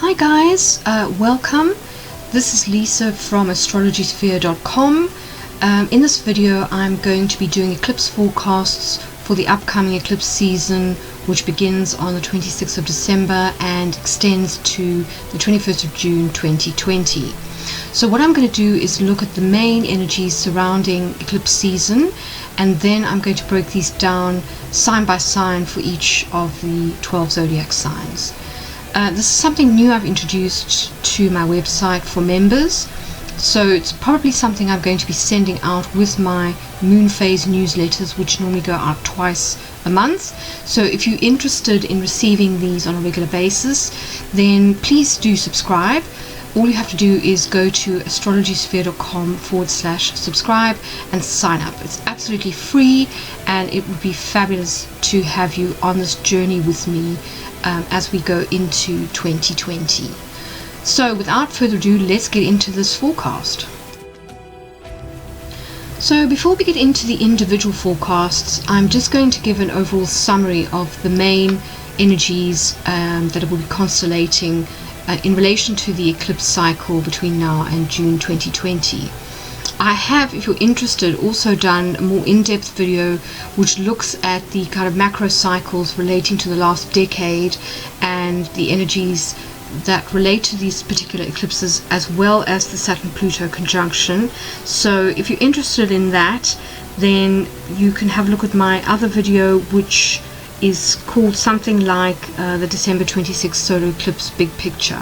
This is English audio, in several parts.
Hi guys, welcome. This is Lisa from astrologysphere.com. In this video I'm going to be doing eclipse forecasts for the upcoming eclipse season, which begins on the 26th of December and extends to the 21st of June 2020. So what I'm going to do is look at the main energies surrounding eclipse season, and then I'm going to break these down sign by sign for each of the 12 zodiac signs. This is something new I've introduced to my website for members, so it's probably something I'm going to be sending out with my moon phase newsletters, which normally go out twice a month. So if you're interested in receiving these on a regular basis, then please do subscribe. All you have to do is go to astrologysphere.com/subscribe and sign up. It's absolutely free, and it would be fabulous to have you on this journey with me as we go into 2020. So without further ado, let's get into this forecast. So before we get into the individual forecasts, I'm just going to give an overall summary of the main energies that will be constellating in relation to the eclipse cycle between now and June 2020. I have, if you're interested, also done a more in-depth video which looks at the kind of macro cycles relating to the last decade and the energies that relate to these particular eclipses, as well as the Saturn-Pluto conjunction. So if you're interested in that, then you can have a look at my other video, which is called something like the December 26th solar eclipse big picture.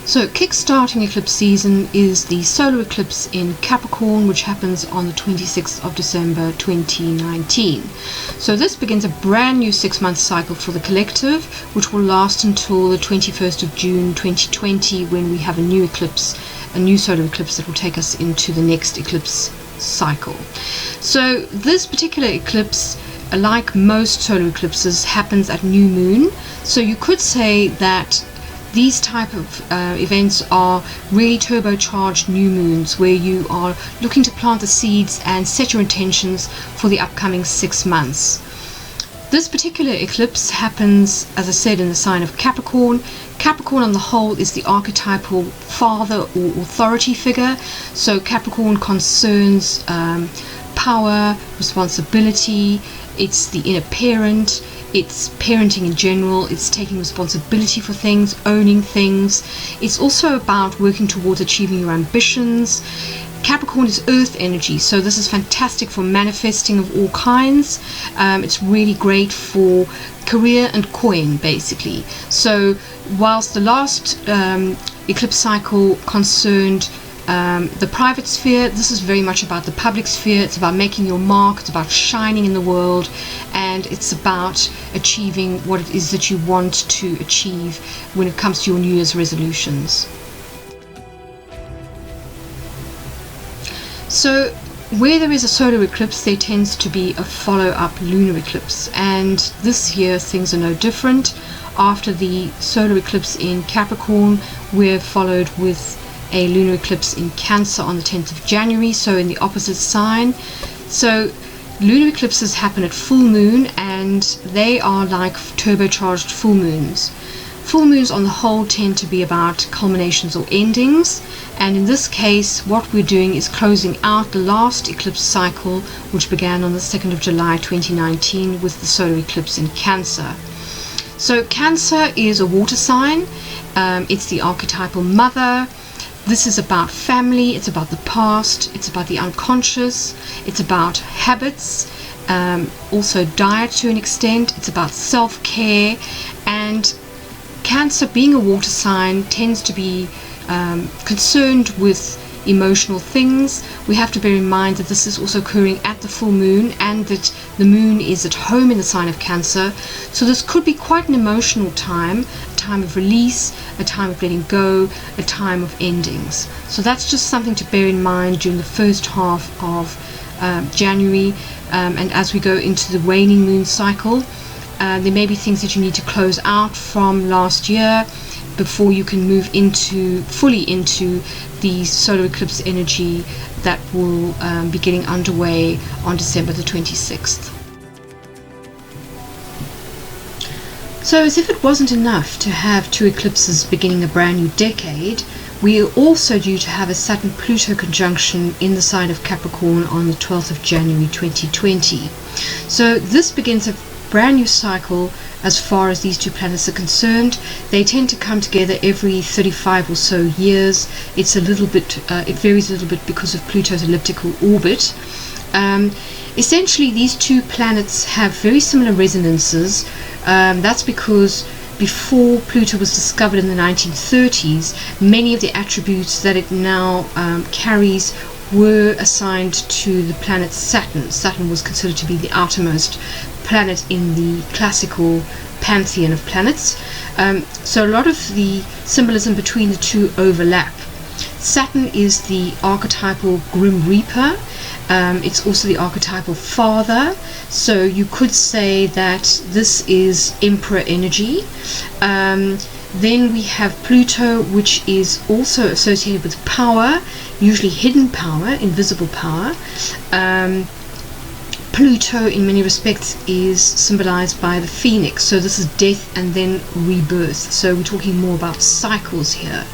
So kick-starting eclipse season is the solar eclipse in Capricorn, which happens on the 26th of December 2019. So this begins a brand new 6-month cycle for the collective, which will last until the 21st of June 2020, when we have a new eclipse, a new solar eclipse that will take us into the next eclipse cycle. So this particular eclipse, like most solar eclipses, happens at new moon. So you could say that these type of events are really turbocharged new moons, where you are looking to plant the seeds and set your intentions for the upcoming 6 months. This particular eclipse happens, as I said, in the sign of Capricorn. Capricorn on the whole is the archetypal father or authority figure. So Capricorn concerns power, responsibility, it's the inner parent, it's parenting in general, it's taking responsibility for things, owning things. It's also about working towards achieving your ambitions. Capricorn is earth energy, so this is fantastic for manifesting of all kinds. It's really great for career and coin, basically. So whilst the last eclipse cycle concerned the private sphere, this is very much about the public sphere. It's about making your mark, it's about shining in the world, and it's about achieving what it is that you want to achieve when it comes to your New Year's resolutions. So where there is a solar eclipse, there tends to be a follow-up lunar eclipse, and this year things are no different. After the solar eclipse in Capricorn, we're followed with a lunar eclipse in Cancer on the 10th of January, so in the opposite sign. So lunar eclipses happen at full moon, and they are like turbocharged full moons. Full moons on the whole tend to be about culminations or endings, and in this case what we're doing is closing out the last eclipse cycle, which began on the 2nd of July 2019 with the solar eclipse in Cancer. So Cancer is a water sign. It's the archetypal mother. This is about family, it's about the past, it's about the unconscious, it's about habits, also diet to an extent, it's about self-care. And Cancer, being a water sign, tends to be concerned with emotional things. We have to bear in mind that this is also occurring at the full moon, and that the moon is at home in the sign of Cancer. So this could be quite an emotional time, a time of release, a time of letting go, a time of endings. So that's just something to bear in mind during the first half of January, and as we go into the waning moon cycle, there may be things that you need to close out from last year before you can move fully into the solar eclipse energy that will be getting underway on December the 26th. So as if it wasn't enough to have two eclipses beginning a brand new decade, we are also due to have a Saturn-Pluto conjunction in the sign of Capricorn on the 12th of January 2020. So this begins a brand new cycle as far as these two planets are concerned. They tend to come together every 35 or so years. It's a little bit, it varies a little bit because of Pluto's elliptical orbit. Essentially, these two planets have very similar resonances. That's because before Pluto was discovered in the 1930s, many of the attributes that it now carries were assigned to the planet Saturn. Saturn was considered to be the outermost planet in the classical pantheon of planets. So a lot of the symbolism between the two overlap. Saturn is the archetypal Grim Reaper. It's also the archetypal father, so you could say that this is Emperor energy. Then we have Pluto, which is also associated with power, usually hidden power, invisible power. Pluto in many respects is symbolized by the phoenix, so this is death and then rebirth, so we're talking more about cycles here.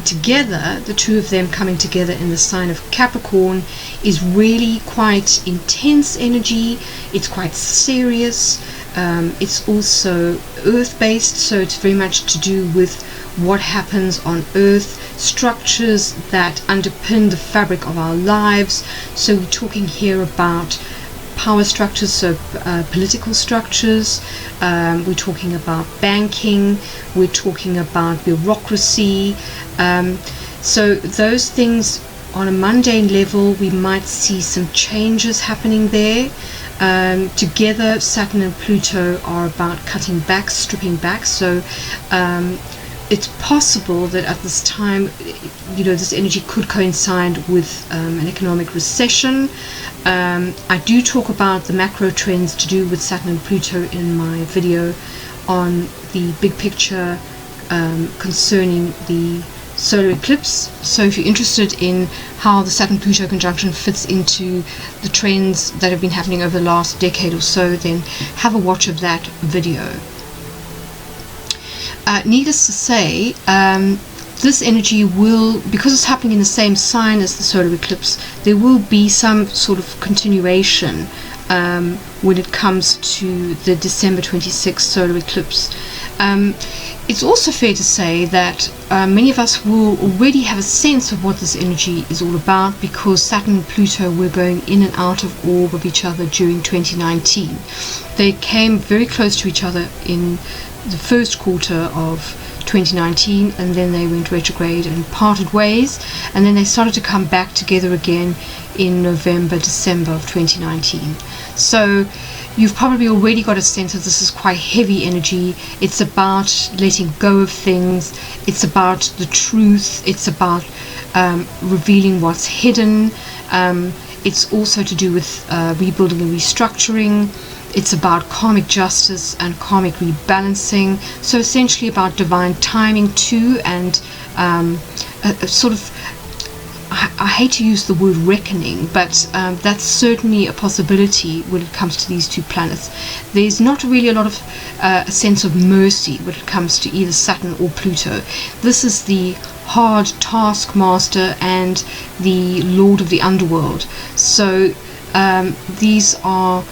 Together, the two of them coming together in the sign of Capricorn is really quite intense energy. It's quite serious. It's also earth-based, so it's very much to do with what happens on Earth, structures that underpin the fabric of our lives. So we're talking here about power structures, so political structures. We're talking about banking. We're talking about bureaucracy. So those things on a mundane level, we might see some changes happening there. Together, Saturn and Pluto are about cutting back, stripping back. So it's possible that at this time, you know, this energy could coincide with an economic recession. I do talk about the macro trends to do with Saturn and Pluto in my video on the big picture concerning the solar eclipse. So if you're interested in how the Saturn-Pluto conjunction fits into the trends that have been happening over the last decade or so, then have a watch of that video. Needless to say, this energy will, because it's happening in the same sign as the solar eclipse, there will be some sort of continuation when it comes to the December 26th solar eclipse. It's also fair to say that many of us will already have a sense of what this energy is all about, because Saturn and Pluto were going in and out of orb of each other during 2019. They came very close to each other in the first quarter of 2019, and then they went retrograde and parted ways, and then they started to come back together again in November, December of 2019. So you've probably already got a sense that this is quite heavy energy. It's about letting go of things. It's about the truth. It's about revealing what's hidden. It's also to do with rebuilding and restructuring. It's about karmic justice and karmic rebalancing. So essentially about divine timing too, and a sort of, I hate to use the word reckoning, but that's certainly a possibility when it comes to these two planets. There's not really a lot of a sense of mercy when it comes to either Saturn or Pluto. This is the hard taskmaster and the lord of the underworld. So these are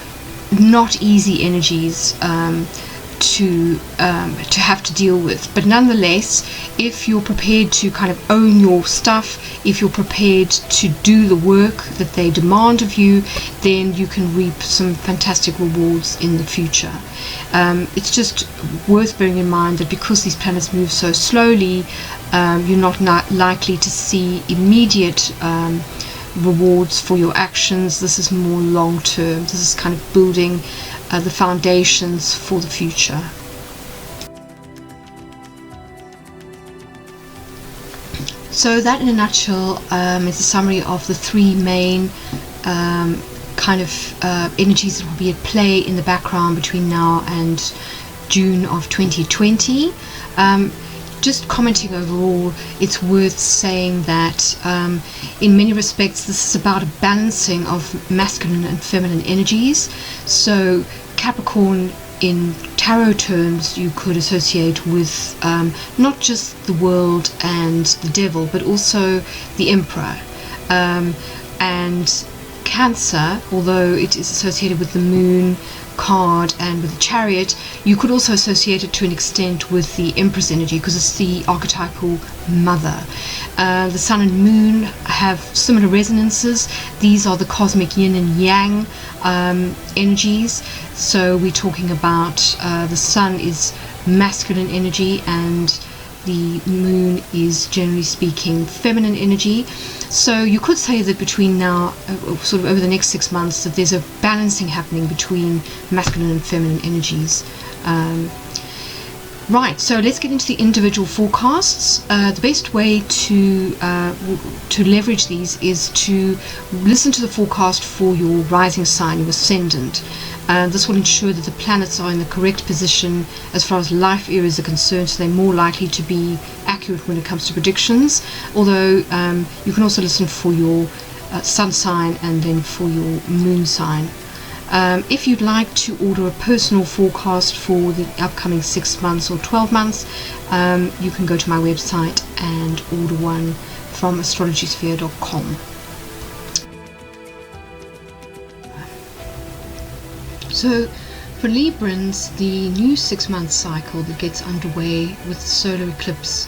not easy energies to have to deal with, but nonetheless, if you're prepared to kind of own your stuff, if you're prepared to do the work that they demand of you, then you can reap some fantastic rewards in the future. It's just worth bearing in mind that because these planets move so slowly, you're not likely to see immediate rewards for your actions. This is more long term. This is kind of building the foundations for the future. So that in a nutshell is a summary of the three main kind of energies that will be at play in the background between now and June of 2020. Just commenting overall, it's worth saying that in many respects this is about a balancing of masculine and feminine energies. So Capricorn in tarot terms, you could associate with not just the world and the devil, but also the emperor. And Cancer, although it is associated with the moon card and with the chariot, you could also associate it to an extent with the Empress energy, because it's the archetypal mother. The sun and moon have similar resonances. These are the cosmic yin and yang energies. So we're talking about the sun is masculine energy and the moon is, generally speaking, feminine energy. So you could say that between now, sort of over the next 6 months, that there's a balancing happening between masculine and feminine energies. Right, so let's get into the individual forecasts. The best way to leverage these is to listen to the forecast for your rising sign, your ascendant. This will ensure that the planets are in the correct position as far as life areas are concerned, so they're more likely to be accurate when it comes to predictions. Although you can also listen for your sun sign and then for your moon sign. If you'd like to order a personal forecast for the upcoming 6 months or 12 months, you can go to my website and order one from astrologysphere.com. So for Librans, the new 6-month cycle that gets underway with the solar eclipse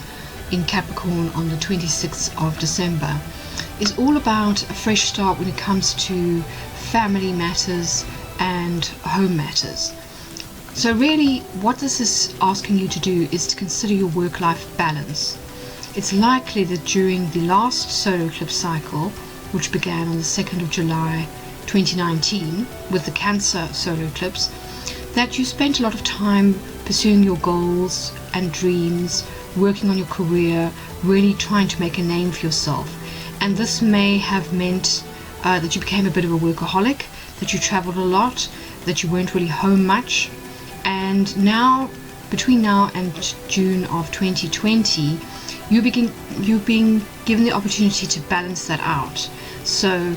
in Capricorn on the 26th of December is all about a fresh start when it comes to family matters and home matters. So really what this is asking you to do is to consider your work-life balance. It's likely that during the last solar eclipse cycle, which began on the 2nd of July 2019 with the Cancer solar eclipse, that you spent a lot of time pursuing your goals and dreams, working on your career, really trying to make a name for yourself. And this may have meant that you became a bit of a workaholic, that you traveled a lot, that you weren't really home much. And now, between now and June of 2020, you're being given the opportunity to balance that out. So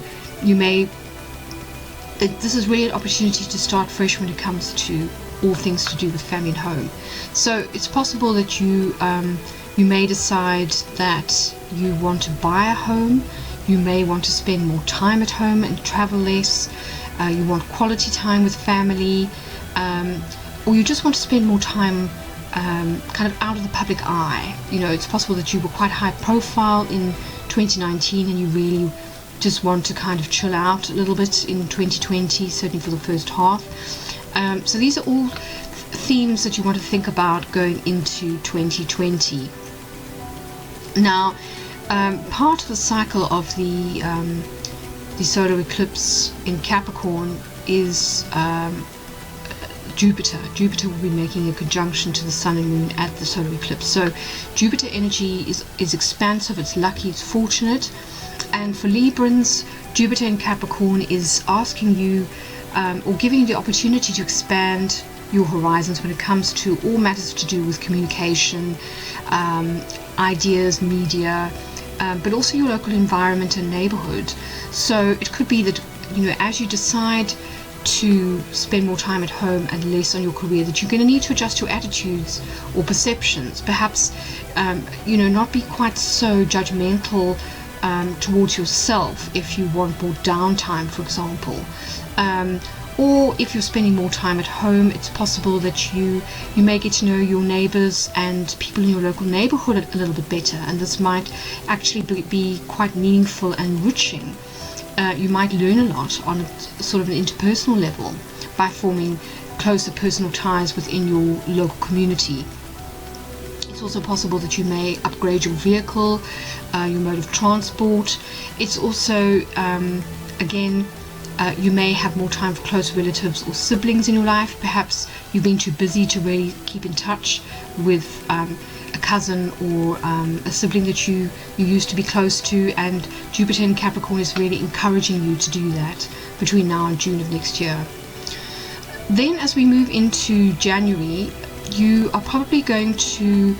this is really an opportunity to start fresh when it comes to all things to do with family and home. So it's possible that you may decide that you want to buy a home. You may want to spend more time at home and travel less. You want quality time with family, or you just want to spend more time kind of out of the public eye. You know, it's possible that you were quite high profile in 2019 and you really just want to kind of chill out a little bit in 2020, certainly for the first half. So these are all themes that you want to think about going into 2020. Now, part of the cycle of the solar eclipse in Capricorn is Jupiter. Jupiter will be making a conjunction to the Sun and Moon at the solar eclipse. So Jupiter energy is expansive, it's lucky, it's fortunate. And for Librans, Jupiter in Capricorn is asking you or giving you the opportunity to expand your horizons when it comes to all matters to do with communication, ideas, media, but also your local environment and neighborhood. So it could be that, you know, as you decide to spend more time at home and less on your career, that you're going to need to adjust your attitudes or perceptions. Perhaps, you know, not be quite so judgmental towards yourself if you want more downtime, for example. Or if you're spending more time at home, it's possible that you may get to know your neighbors and people in your local neighborhood a little bit better, and this might actually be quite meaningful and enriching. You might learn a lot on a sort of an interpersonal level by forming closer personal ties within your local community. It's also possible that you may upgrade your vehicle, your mode of transport. It's also, again, you may have more time for close relatives or siblings in your life. Perhaps you've been too busy to really keep in touch with a cousin or a sibling that you used to be close to, and Jupiter in Capricorn is really encouraging you to do that between now and June of next year. Then as we move into January, you are probably going to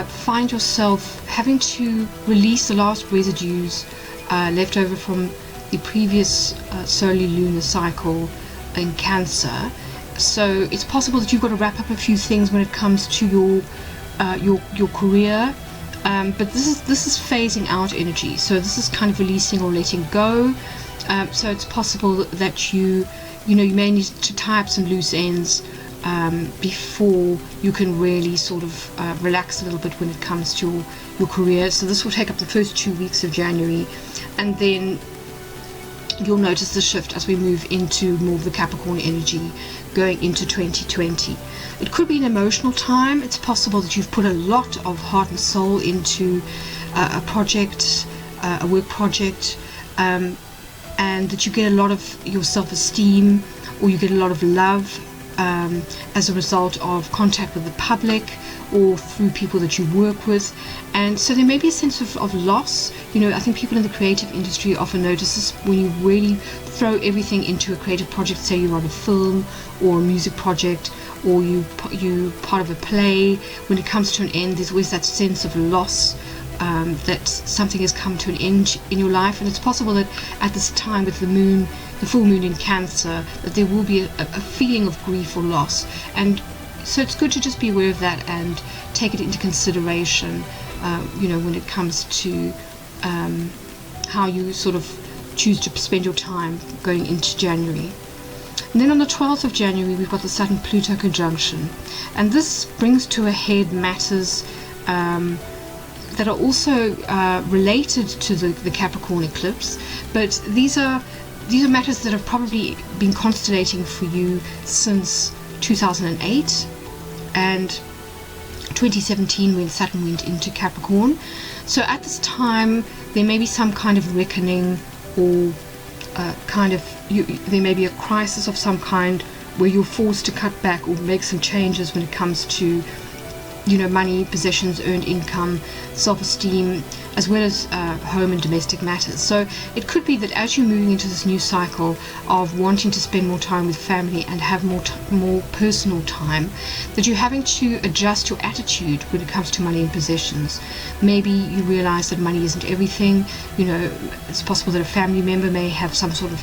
find yourself having to release the last residues left over from the previous soli-lunar cycle in Cancer. So it's possible that you've got to wrap up a few things when it comes to your career, but this is phasing out energy. So this is kind of releasing or letting go. So it's possible that you may need to tie up some loose ends before you can really sort of relax a little bit when it comes to your career. So this will take up the first 2 weeks of January, and then you'll notice the shift as we move into more of the Capricorn energy going into 2020. It could be an emotional time. It's possible that you've put a lot of heart and soul into a project, a work project, and that you get a lot of your self-esteem, or you get a lot of love as a result of contact with the public or through people that you work with. And so there may be a sense of loss. I think people in the creative industry often notice this when you really throw everything into a creative project. Say you're on a film or a music project, or you part of a play. When it comes to an end, there's always that sense of loss, that something has come to an end in your life. And it's possible that at this time with the full moon in Cancer, that there will be a feeling of grief or loss. And so it's good to just be aware of that and take it into consideration, when it comes to how you sort of choose to spend your time going into January. And then on the 12th of January, we've got the Saturn-Pluto conjunction. And this brings to a head matters that are also related to the Capricorn eclipse, but these are matters that have probably been constellating for you since 2008 and 2017, when Saturn went into Capricorn. So at this time there may be some kind of reckoning, or there may be a crisis of some kind where you're forced to cut back or make some changes when it comes to money, possessions, earned income, self-esteem, as well as home and domestic matters. So it could be that as you're moving into this new cycle of wanting to spend more time with family and have more personal time, that you're having to adjust your attitude when it comes to money and possessions. Maybe you realize that money isn't everything. It's possible that a family member may have some sort of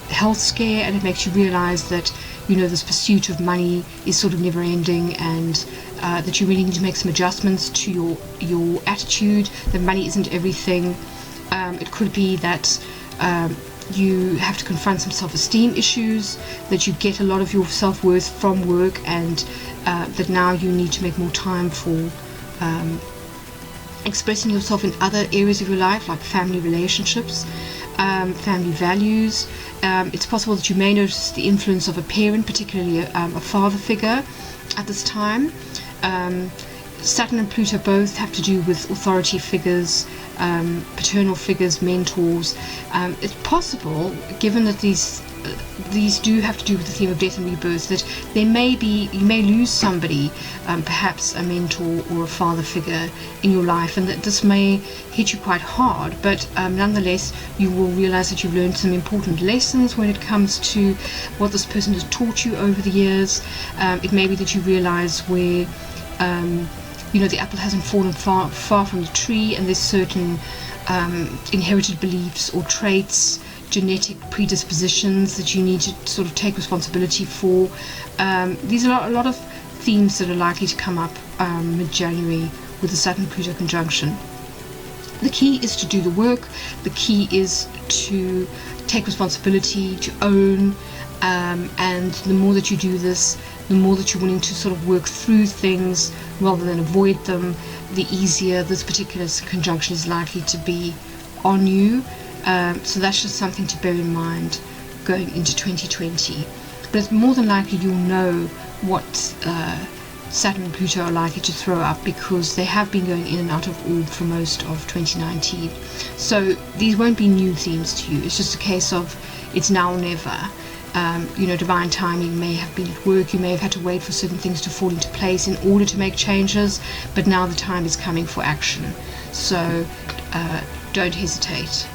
health scare, and it makes you realize that this pursuit of money is sort of never ending, and that you really need to make some adjustments to your attitude, that money isn't everything. It could be that you have to confront some self-esteem issues, that you get a lot of your self-worth from work, and that now you need to make more time for expressing yourself in other areas of your life, like family relationships, family values. It's possible that you may notice the influence of a parent, particularly a father figure at this time. Saturn and Pluto both have to do with authority figures, paternal figures, mentors. It's possible, given that these do have to do with the theme of death and rebirth, that you may lose somebody, perhaps a mentor or a father figure in your life, and that this may hit you quite hard, but nonetheless you will realize that you've learned some important lessons when it comes to what this person has taught you over the years. It may be that you realize where the apple hasn't fallen far from the tree, and there's certain inherited beliefs or traits, genetic predispositions that you need to sort of take responsibility for. These are a lot of themes that are likely to come up mid-January with the Saturn-Pluto conjunction. The key is to do the work. The key is to take responsibility, to own, and the more that you do this, the more that you're willing to sort of work through things rather than avoid them, the easier this particular conjunction is likely to be on you. So that's just something to bear in mind going into 2020. But it's more than likely you'll know what Saturn and Pluto are likely to throw up, because they have been going in and out of orb for most of 2019. So these won't be new themes to you. It's just a case of it's now or never. Divine timing may have been at work. You may have had to wait for certain things to fall into place in order to make changes, but now the time is coming for action. So don't hesitate.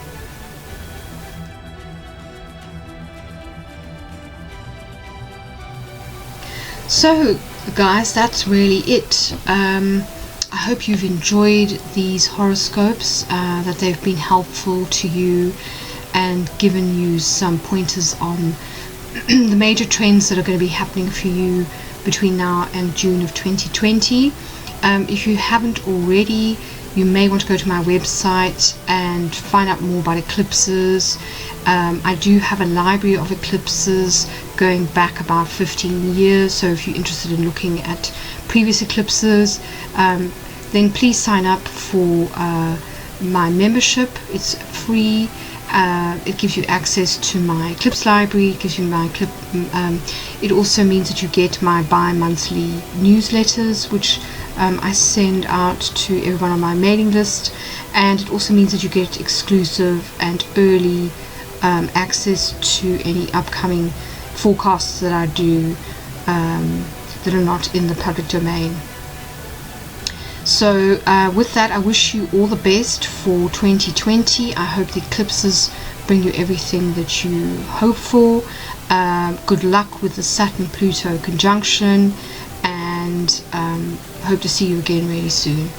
So guys, that's really it. I hope you've enjoyed these horoscopes, that they've been helpful to you and given you some pointers on the major trends that are going to be happening for you between now and June of 2020. If you haven't already, you may want to go to my website and find out more about eclipses. I do have a library of eclipses going back about 15 years, so if you're interested in looking at previous eclipses, then please sign up for my membership. It's free. It gives you access to my eclipse library. It gives you my it also means that you get my bi-monthly newsletters, which I send out to everyone on my mailing list, and it also means that you get exclusive and early access to any upcoming forecasts that I do that are not in the public domain. So with that, I wish you all the best for 2020. I hope the eclipses bring you everything that you hope for. Good luck with the Saturn-Pluto conjunction, and hope to see you again really soon.